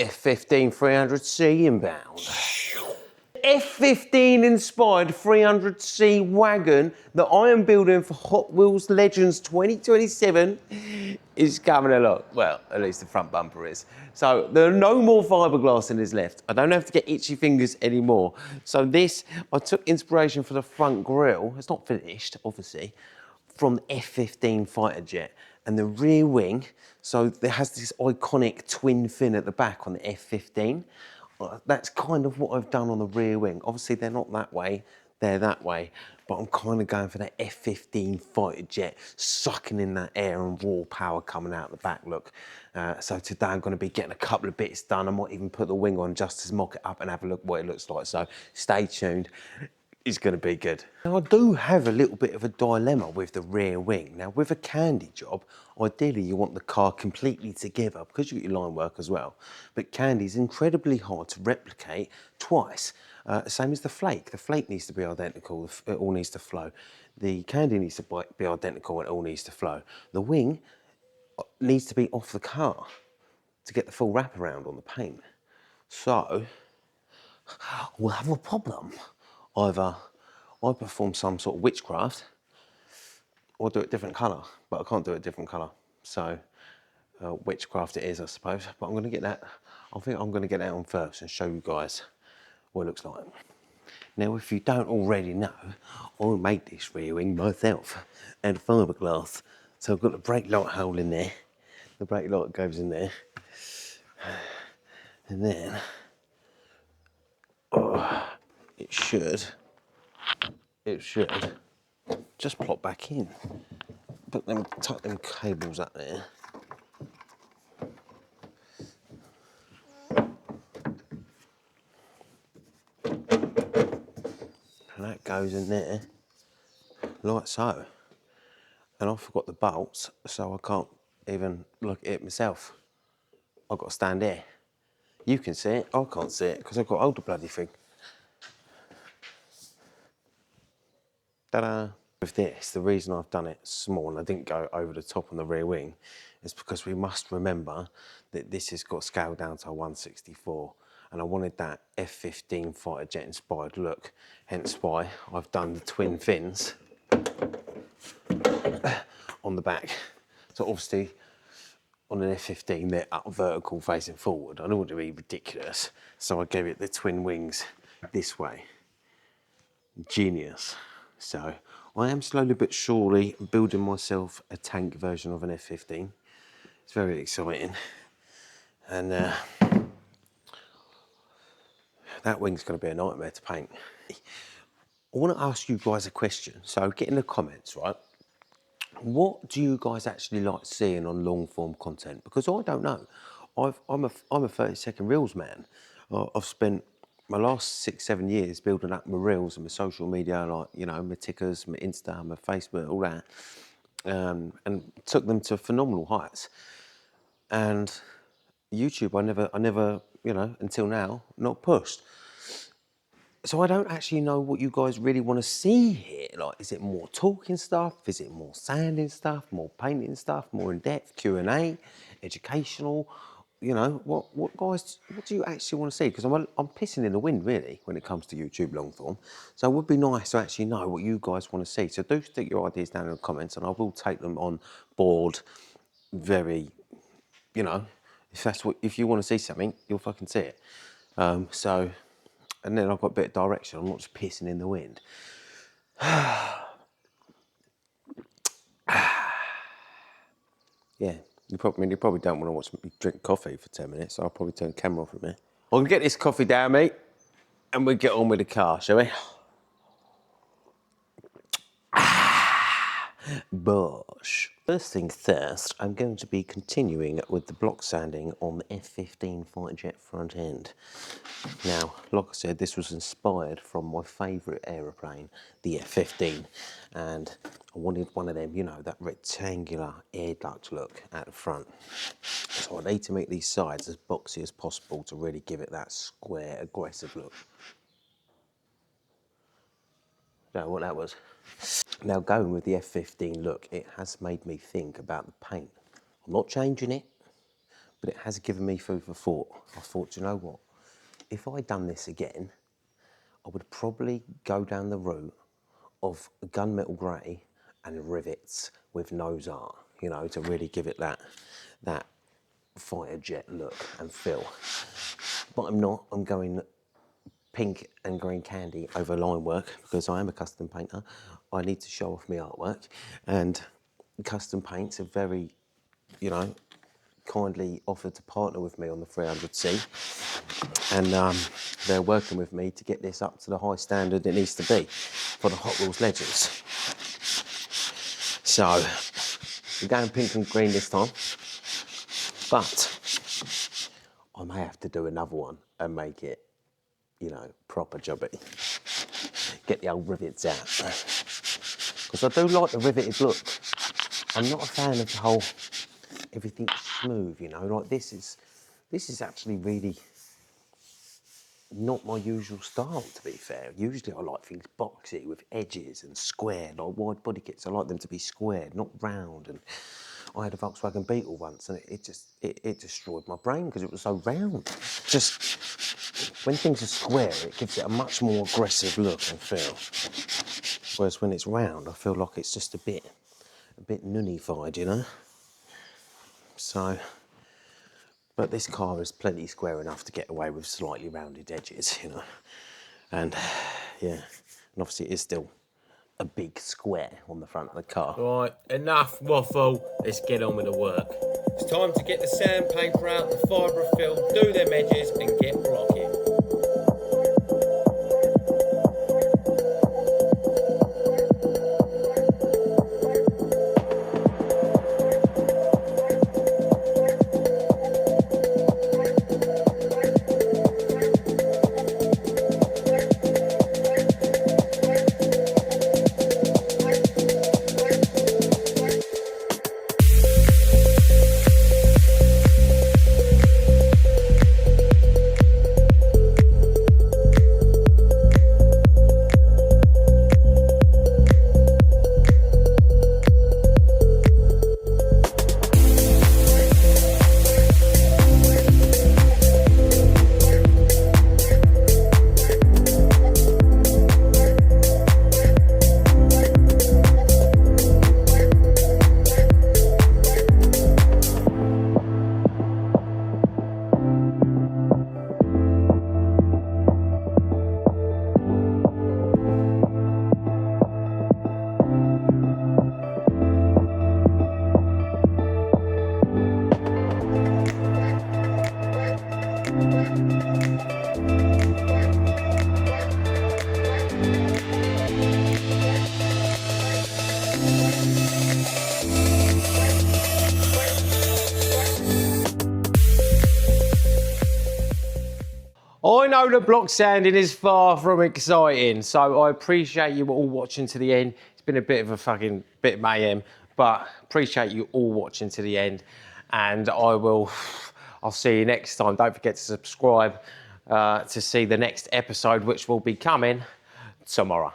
F15 300C inbound. F15 inspired 300C wagon that I am building for Hot Wheels Legends 2027 is coming along. Well, at least the front bumper is. So there are no more fiberglass in this left. I don't have to get itchy fingers anymore. So this, I took inspiration for the front grille. It's not finished, obviously, from the F15 fighter jet. And the rear wing, so there has this iconic twin fin at the back on the F15. That's kind of what I've done on the rear wing. Obviously, they're not that way, they're that way, but I'm kind of going for that F15 fighter jet, sucking in that air and raw power coming out the back look. So today I'm going to be getting a couple of bits done. I might even put the wing on just to mock it up and have a look what it looks like. So stay tuned. Is going to be good. Now I do have a little bit of a dilemma with the rear wing. Now with a candy job, ideally you want the car completely together because you get your line work as well. But candy is incredibly hard to replicate twice. Same as the flake. The flake needs to be identical, it all needs to flow. The candy needs to be identical, it all needs to flow. The wing needs to be off the car to get the full wraparound on the paint. So we'll have a problem. Either I perform some sort of witchcraft or do it different colour, but I can't do it a different colour. So witchcraft it is, I suppose, but I'm going to get that, I think I'm going to get that on first and show you guys what it looks like. Now, if you don't already know, I made this rear wing myself out of fiberglass. So I've got the brake light hole in there, the brake light goes in there, and then it should just plop back in. Tuck them cables up there. And that goes in there, like so. And I forgot the bolts, so I can't even look at it myself. I've got to stand there. You can see it, I can't see it, because I've got to hold the bloody thing. Ta-da! With this, the reason I've done it small and I didn't go over the top on the rear wing is because we must remember that this has got scaled down to a 1/64, and I wanted that F15 fighter jet inspired look, hence why I've done the twin fins on the back. So obviously on an F15 they're up vertical facing forward. I don't want it to be ridiculous, so I gave it the twin wings this way. Genius. So I am slowly but surely building myself a tank version of an F15. It's very exciting. And that wing's going to be a nightmare to paint. I want to ask you guys a question. So get in the comments, right? What do you guys actually like seeing on long form content? Because I don't know. I'm a 30-second reels man. I've spent my last 6-7 years building up my reels and my social media, like, you know, my tickers, my Insta, my Facebook, all that, and took them to phenomenal heights. And YouTube, I never, you know, until now, not pushed. So I don't actually know what you guys really want to see here. Like, is it more talking stuff? Is it more sanding stuff? More painting stuff? More in-depth Q&A? Educational? You know, what guys, what do you actually want to see? Because I'm pissing in the wind, really, when it comes to YouTube long form. So it would be nice to actually know what you guys want to see. So do stick your ideas down in the comments and I will take them on board very, you know, if you want to see something, you'll fucking see it. And then I've got a bit of direction. I'm not just pissing in the wind. Yeah, you probably don't want to watch me drink coffee for 10 minutes, so I'll probably turn the camera off in a minute. I'm gonna get this coffee down, mate, and we'll get on with the car, shall we? Bosh. First things first, I'm going to be continuing with the block sanding on the F15 fighter jet front end. Now, like I said, this was inspired from my favourite aeroplane, the F15, and I wanted one of them, you know, that rectangular air duct look at the front. So I need to make these sides as boxy as possible to really give it that square, aggressive look. Don't know what that was. Now, going with the F15 look, it has made me think about the paint. I'm not changing it, but it has given me food for thought. I thought, do you know what? If I'd done this again, I would probably go down the route of gunmetal grey and rivets with nose art, you know, to really give it that fighter jet look and feel. But I'm not. I'm going pink and green candy over line work because I am a custom painter. I need to show off my artwork, and custom paints are very, you know, kindly offered to partner with me on the 300C, and they're working with me to get this up to the high standard it needs to be for the Hot Wheels Legends. So we're going pink and green this time, but I may have to do another one and make it, you know, proper jobby. Get the old rivets out, because I do like the riveted look. I'm not a fan of the whole everything's smooth, you know, like this is actually really not my usual style, to be fair. Usually I like things boxy with edges and squared, like wide body kits. I like them to be squared, not round. And I had a Volkswagen Beetle once, and it destroyed my brain because it was so round. Just when things are square, it gives it a much more aggressive look and feel. Whereas when it's round, I feel like it's just a bit nunnified, you know. So, but this car is plenty square enough to get away with slightly rounded edges, you know. And yeah, and obviously it is still a big square on the front of the car. Right, enough waffle. Let's get on with the work. It's time to get the sandpaper out, the fibre fill, do them edges and get rocking. I know that block sanding is far from exciting, so I appreciate you all watching to the end. It's been a bit of a fucking bit mayhem, but appreciate you all watching to the end, and I'll see you next time. Don't forget to subscribe to see the next episode, which will be coming tomorrow.